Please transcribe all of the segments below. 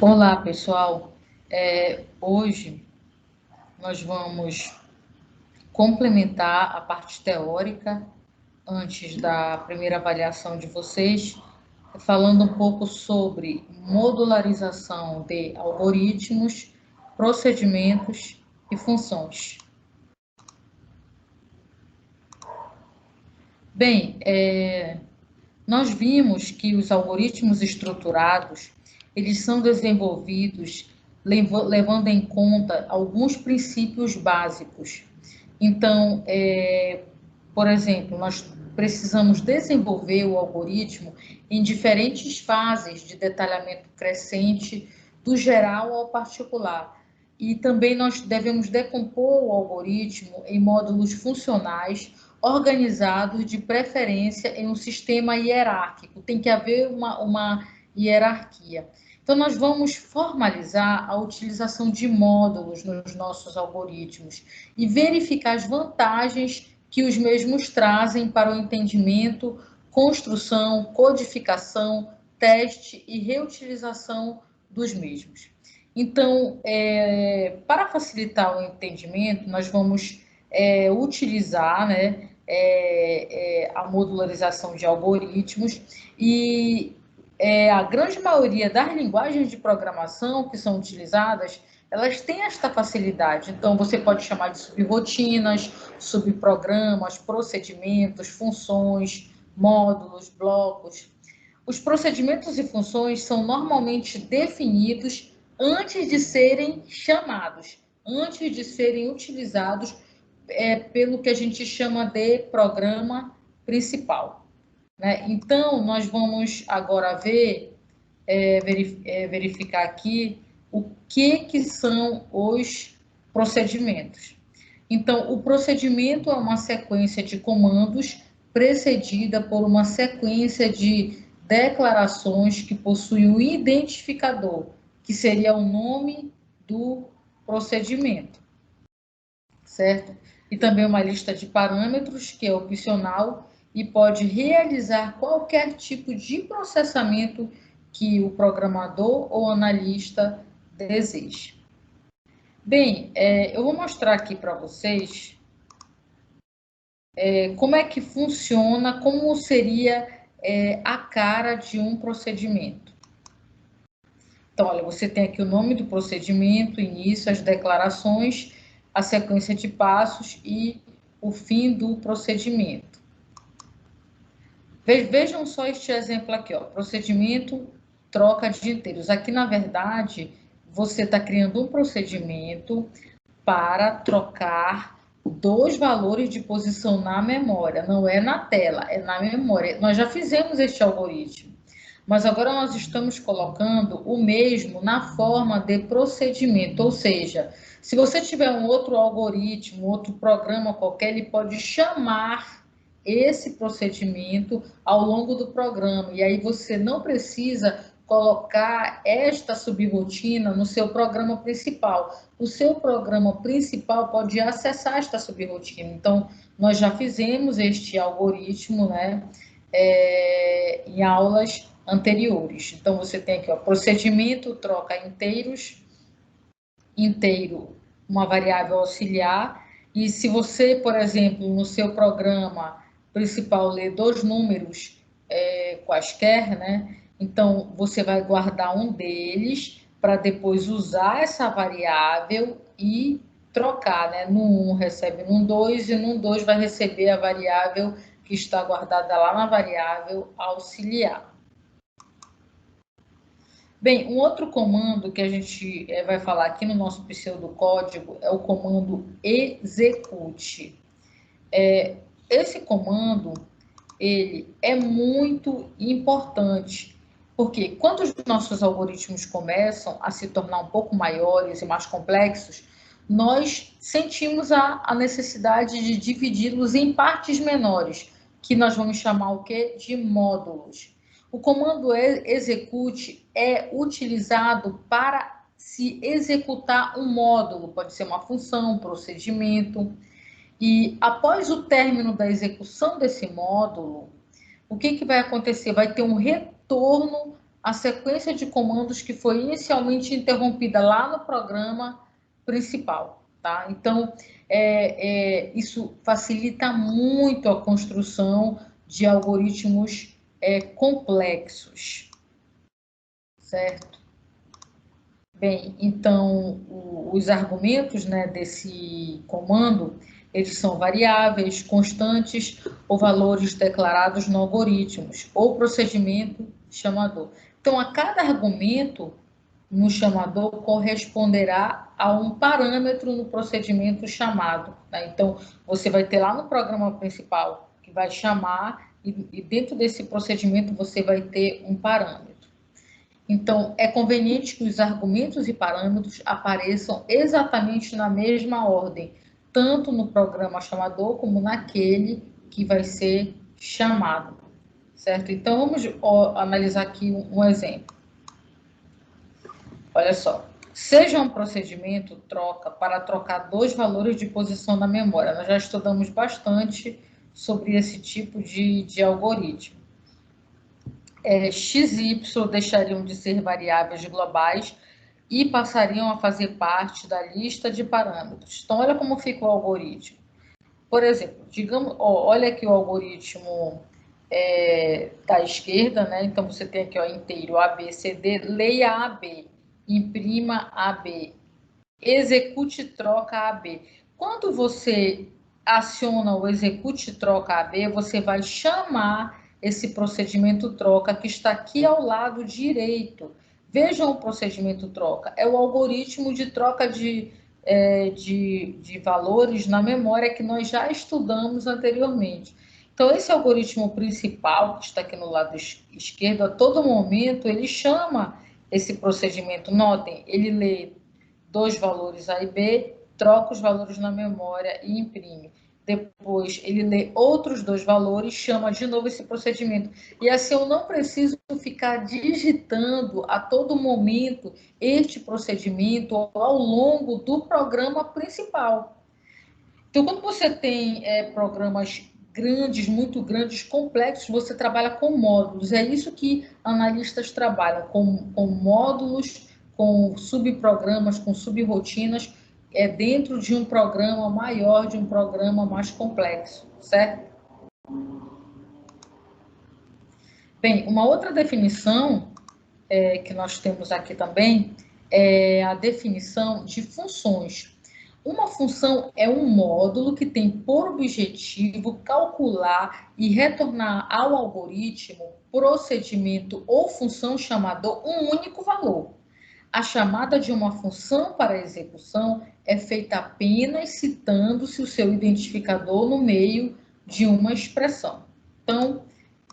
Olá, pessoal. Hoje nós vamos complementar a parte teórica antes da primeira avaliação de vocês, falando um pouco sobre modularização de algoritmos, procedimentos e funções. Bem, nós vimos que os algoritmos estruturados, eles são desenvolvidos levando em conta alguns princípios básicos. Então, por exemplo, nós precisamos desenvolver o algoritmo em diferentes fases de detalhamento crescente, do geral ao particular. E também nós devemos decompor o algoritmo em módulos funcionais, organizados de preferência em um sistema hierárquico. Tem que haver uma hierarquia. Então, nós vamos formalizar a utilização de módulos nos nossos algoritmos e verificar as vantagens que os mesmos trazem para o entendimento, construção, codificação, teste e reutilização dos mesmos. Então, para facilitar o entendimento, nós vamos utilizar, né, a modularização de algoritmos e a grande maioria das linguagens de programação que são utilizadas, elas têm esta facilidade. Então, você pode chamar de subrotinas, subprogramas, procedimentos, funções, módulos, blocos. Os procedimentos e funções são normalmente definidos antes de serem chamados, antes de serem utilizados pelo que a gente chama de programa principal. Né? Então, nós vamos agora verificar aqui o que são os procedimentos. Então, o procedimento é uma sequência de comandos precedida por uma sequência de declarações que possuem um identificador, que seria o nome do procedimento, certo? E também uma lista de parâmetros, que é opcional, e pode realizar qualquer tipo de processamento que o programador ou analista deseje. Bem, eu vou mostrar aqui para vocês como é que funciona, como seria a cara de um procedimento. Então, olha, você tem aqui o nome do procedimento, início, as declarações, a sequência de passos e o fim do procedimento. Vejam só este exemplo aqui, ó, procedimento troca de inteiros. Aqui, na verdade, você está criando um procedimento para trocar dois valores de posição na memória, não é na tela, é na memória. Nós já fizemos este algoritmo, mas agora nós estamos colocando o mesmo na forma de procedimento, ou seja, se você tiver um outro algoritmo, outro programa qualquer, ele pode chamar esse procedimento ao longo do programa, e aí você não precisa colocar esta subrotina no seu programa principal. O seu programa principal pode acessar esta subrotina. Então, nós já fizemos este algoritmo, né, em aulas anteriores. Então, você tem aqui, ó, procedimento, troca inteiros, inteiro, uma variável auxiliar, e se você, por exemplo, no seu programa principal lê dois números quaisquer, né, então você vai guardar um deles para depois usar essa variável e trocar, né? No 1 recebe no 2 e no 2 vai receber a variável que está guardada lá na variável auxiliar. Bem, um outro comando que a gente vai falar aqui no nosso pseudocódigo é o comando execute. Esse comando, ele é muito importante, porque quando os nossos algoritmos começam a se tornar um pouco maiores e mais complexos, nós sentimos a necessidade de dividi-los em partes menores, que nós vamos chamar o quê? De módulos. O comando execute é utilizado para se executar um módulo, pode ser uma função, um procedimento, e após o término da execução desse módulo, o que vai acontecer? Vai ter um retorno a sequência de comandos que foi inicialmente interrompida lá no programa principal, tá? Então, isso facilita muito a construção de algoritmos complexos, certo? Bem, então, os argumentos, né, desse comando, eles são variáveis, constantes ou valores declarados no algoritmos ou procedimento chamador. Então, a cada argumento no chamador corresponderá a um parâmetro no procedimento chamado, né? Então, você vai ter lá no programa principal que vai chamar e dentro desse procedimento você vai ter um parâmetro. Então, é conveniente que os argumentos e parâmetros apareçam exatamente na mesma ordem, tanto no programa chamador como naquele que vai ser chamado, certo? Então, vamos analisar aqui um exemplo. Olha só. Seja um procedimento troca para trocar dois valores de posição na memória. Nós já estudamos bastante sobre esse tipo de algoritmo. X e Y deixariam de ser variáveis globais e passariam a fazer parte da lista de parâmetros. Então, olha como fica o algoritmo. Por exemplo, digamos, olha aqui o algoritmo da esquerda, né? Então, você tem aqui inteiro A, B, C, D, leia A, B, imprima A, B, execute troca A, B. Quando você aciona o execute troca A, B, você vai chamar esse procedimento troca que está aqui ao lado direito. Vejam o procedimento troca. É o algoritmo de troca de valores na memória que nós já estudamos anteriormente. Então, esse algoritmo principal, que está aqui no lado esquerdo, a todo momento, ele chama esse procedimento. Notem, ele lê dois valores A e B, troca os valores na memória e imprime. Depois, ele lê outros dois valores, chama de novo esse procedimento. E assim, eu não preciso ficar digitando a todo momento este procedimento ao longo do programa principal. Então, quando você tem programas grandes, muito grandes, complexos, você trabalha com módulos. É isso que analistas trabalham, com módulos, com subprogramas, com subrotinas, dentro de um programa maior, de um programa mais complexo, certo? Bem, uma outra definição que nós temos aqui também é a definição de funções. Uma função é um módulo que tem por objetivo calcular e retornar ao algoritmo, procedimento ou função chamador um único valor. A chamada de uma função para execução é feita apenas citando-se o seu identificador no meio de uma expressão. Então,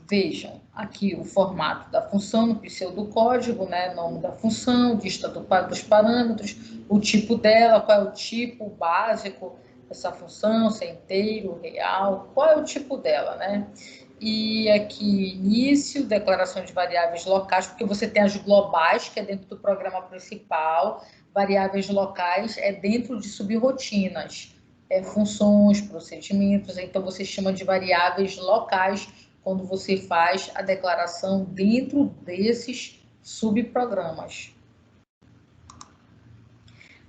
vejam aqui o formato da função no pseudocódigo, né? Nome da função, lista dos parâmetros, o tipo dela, qual é o tipo básico dessa função, se é inteiro, real, qual é o tipo dela, né? E aqui, início, declaração de variáveis locais, porque você tem as globais, que é dentro do programa principal, variáveis locais é dentro de subrotinas, funções, procedimentos, então você chama de variáveis locais quando você faz a declaração dentro desses subprogramas.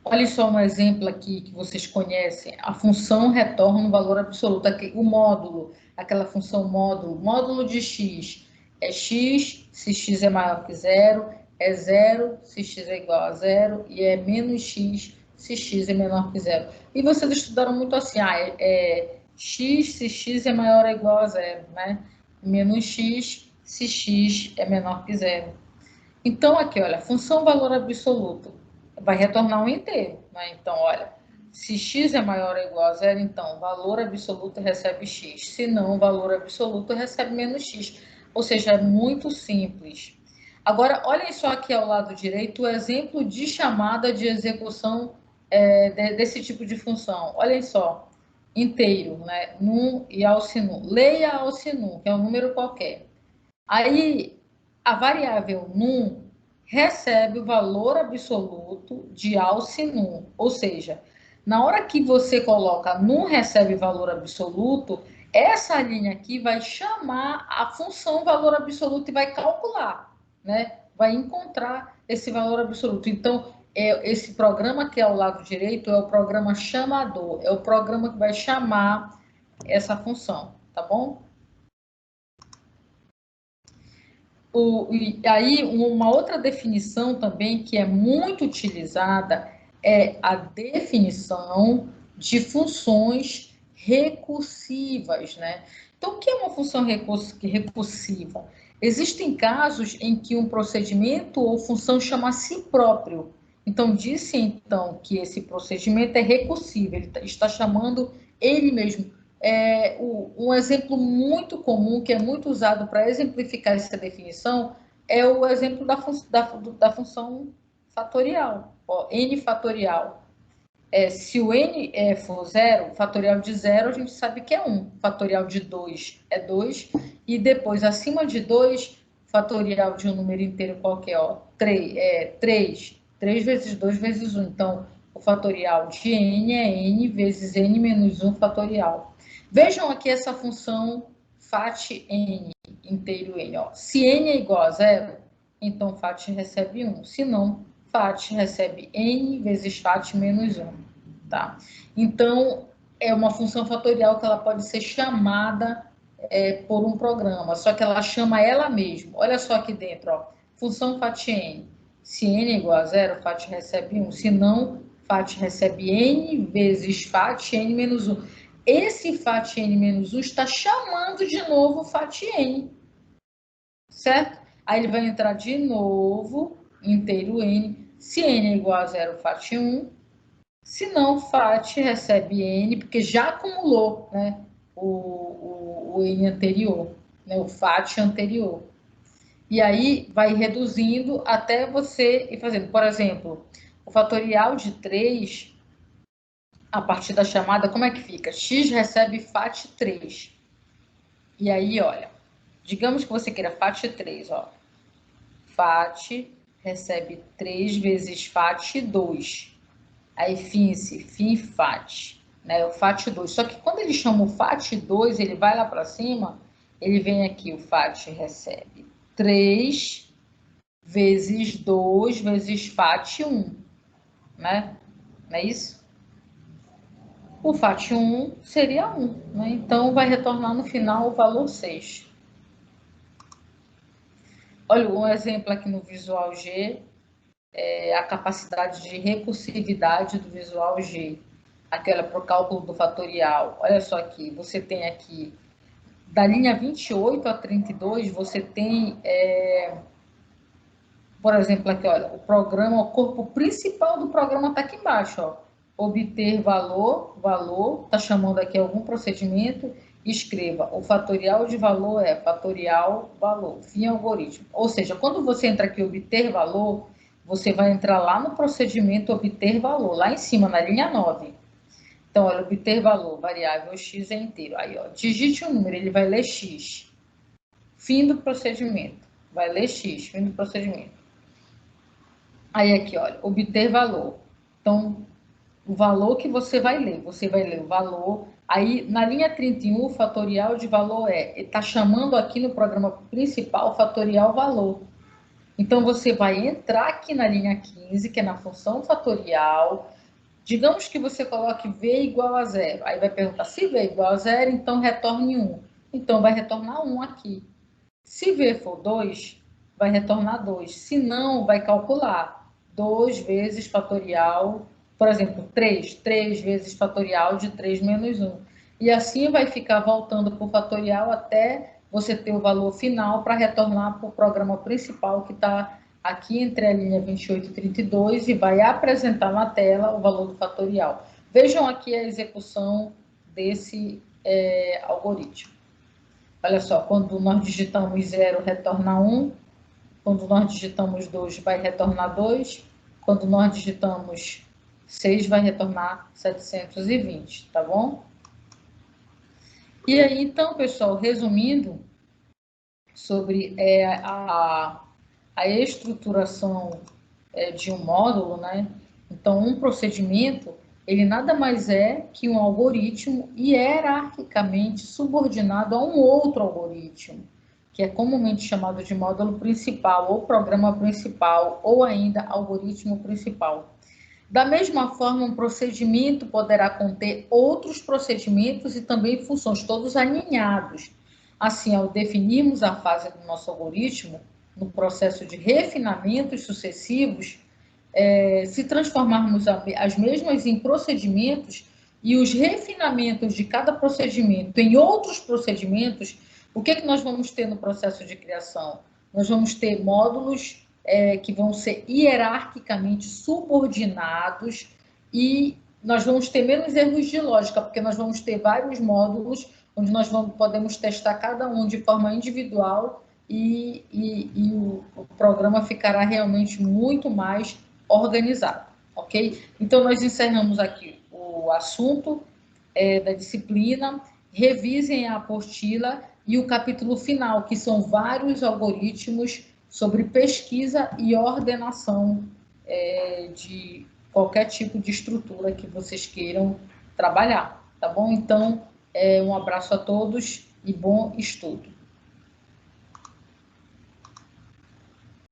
Olha só um exemplo aqui que vocês conhecem. A função retorna um valor absoluto. Aqui, o módulo, aquela função módulo de x. É x, se x é maior que zero, é zero, se x é igual a zero, e é menos x, se x é menor que zero. E vocês estudaram muito assim, x se x é maior ou igual a zero, né? Menos x se x é menor que zero. Então, aqui, olha, função valor absoluto vai retornar um inteiro, né? Então, olha, se x é maior ou igual a zero, então, valor absoluto recebe x. Se não, valor absoluto recebe menos x. Ou seja, é muito simples. Agora, olhem só aqui ao lado direito o exemplo de chamada de execução desse tipo de função. Olhem só, inteiro, né? Num e alcinum. Leia alcinum, que é um número qualquer. Aí, a variável num recebe o valor absoluto de alcinum, ou seja, na hora que você coloca num recebe valor absoluto, essa linha aqui vai chamar a função valor absoluto e vai calcular, né? vai encontrar esse valor absoluto. Então, esse programa que é ao lado direito é o programa chamador, é o programa que vai chamar essa função, tá bom? E aí, uma outra definição também que é muito utilizada é a definição de funções recursivas, né? Então, o que é uma função recursiva? Existem casos em que um procedimento ou função chama a si próprio. Então, disse então que esse procedimento é recursivo, ele está chamando ele mesmo. Um exemplo muito comum, que é muito usado para exemplificar essa definição, é o exemplo da função fatorial, ó, n fatorial. Se o n for zero, fatorial de zero a gente sabe que é 1, fatorial de 2 é 2, e depois, acima de 2, fatorial de um número inteiro qualquer, ó, 3. 3 vezes 2 vezes 1. Então, o fatorial de n é n vezes n menos 1 fatorial. Vejam aqui essa função fat n, inteiro n. Ó. Se n é igual a zero, então fat recebe 1. Se não, fat recebe n vezes fat menos 1. Tá? Então, é uma função fatorial que ela pode ser chamada por um programa, só que ela chama ela mesma. Olha só aqui dentro, ó, função fat n. Se n é igual a zero, fat recebe 1. Se não, fat recebe n vezes fat n menos 1. Esse fat n menos 1 está chamando de novo fat n, certo? Aí ele vai entrar de novo, inteiro n. Se n é igual a zero, fat 1. Se não, fat recebe n, porque já acumulou, né, o n anterior, né, o fat anterior. E aí vai reduzindo até você ir fazendo. Por exemplo, o fatorial de 3, a partir da chamada, como é que fica? X recebe fat 3. E aí, olha, digamos que você queira fat 3, ó. Fat recebe 3 vezes fat 2. Aí, fim fat, né? O fat 2. Só que quando ele chama o fat 2, ele vai lá para cima, ele vem aqui, o fat recebe 3 vezes 2 vezes fat 1, né? Não é isso? O fat 1 seria 1, né? Então, vai retornar no final o valor 6. Olha, um exemplo aqui no Visual G, a capacidade de recursividade do Visual G. Aquela para o cálculo do fatorial. Olha só aqui, você tem aqui, da linha 28 a 32, você tem, por exemplo, aqui, olha, o programa, o corpo principal do programa está aqui embaixo, ó. Obter valor, está chamando aqui algum procedimento, escreva, o fatorial de valor é fatorial valor, fim algoritmo. Ou seja, quando você entra aqui obter valor, você vai entrar lá no procedimento obter valor, lá em cima, na linha 9. Então, olha, obter valor, variável x é inteiro. Aí, ó, digite o número, ele vai ler x. Fim do procedimento. Vai ler x, fim do procedimento. Aí, aqui, olha, obter valor. Então, o valor que você vai ler o valor. Aí, na linha 31, o fatorial de valor está chamando aqui no programa principal fatorial valor. Então, você vai entrar aqui na linha 15, que é na função fatorial. Digamos que você coloque V igual a zero. Aí vai perguntar, se V igual a zero, então retorne 1. Então, vai retornar 1 aqui. Se V for 2, vai retornar 2. Se não, vai calcular 2 vezes fatorial, por exemplo, 3. 3 vezes fatorial de 3 menos 1. E assim vai ficar voltando para o fatorial até você ter o valor final para retornar para o programa principal que está aqui entre a linha 28 e 32 e vai apresentar na tela o valor do fatorial. Vejam aqui a execução desse algoritmo. Olha só, quando nós digitamos 0, retorna 1. Quando nós digitamos 2, vai retornar 2. Quando nós digitamos 6, vai retornar 720, tá bom? E aí, então, pessoal, resumindo sobre a estruturação de um módulo, né? Então, um procedimento, ele nada mais é que um algoritmo hierarquicamente subordinado a um outro algoritmo. que é comumente chamado de módulo principal, ou programa principal, ou ainda algoritmo principal. Da mesma forma, um procedimento poderá conter outros procedimentos e também funções, todos alinhados. Assim, ao definirmos a fase do nosso algoritmo, no processo de refinamentos sucessivos, se transformarmos as mesmas em procedimentos e os refinamentos de cada procedimento em outros procedimentos, o que nós vamos ter no processo de criação? Nós vamos ter módulos que vão ser hierarquicamente subordinados e nós vamos ter menos erros de lógica, porque nós vamos ter vários módulos onde nós podemos testar cada um de forma individual e o programa ficará realmente muito mais organizado, ok? Então, nós encerramos aqui o assunto da disciplina, revisem a apostila e o capítulo final, que são vários algoritmos sobre pesquisa e ordenação de qualquer tipo de estrutura que vocês queiram trabalhar, tá bom? Então, um abraço a todos e bom estudo.